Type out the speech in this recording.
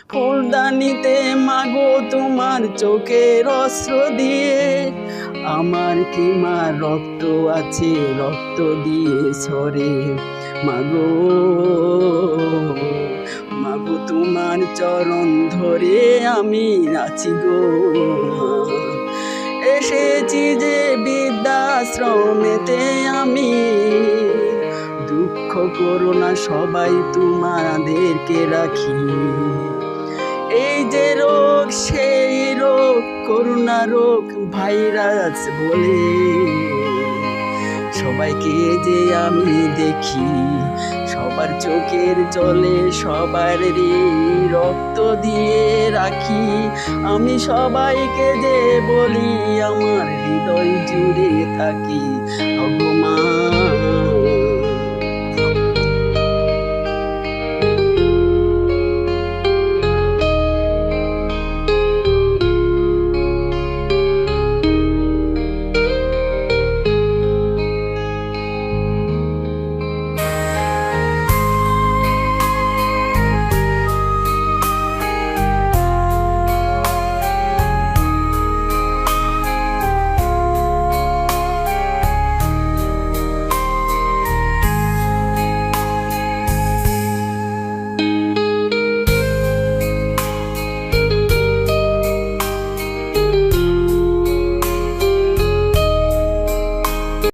ফুলদানিতে মাগো তোমার চোখের অস্ত্র দিয়ে আমার কি মা রক্ত আছে, রক্ত দিয়ে সরে মাগো, মাগো তোমার চরণ ধরে আমি নাচি গো। এসেছি যে বৃদ্ধাশ্রমেতে আমি, দুঃখ করো না সবাই তোমাদেরকে রাখি। এই যে রোগ সেই রোগ করোনা রোগ ভাইরাস বলে, সবাইকে যে আমি দেখি সবার চোখের জলে সবার রক্ত দিয়ে রাখি। আমি সবাইকে যে বলি আমার হৃদয় জুড়ে থাকি। ভগবান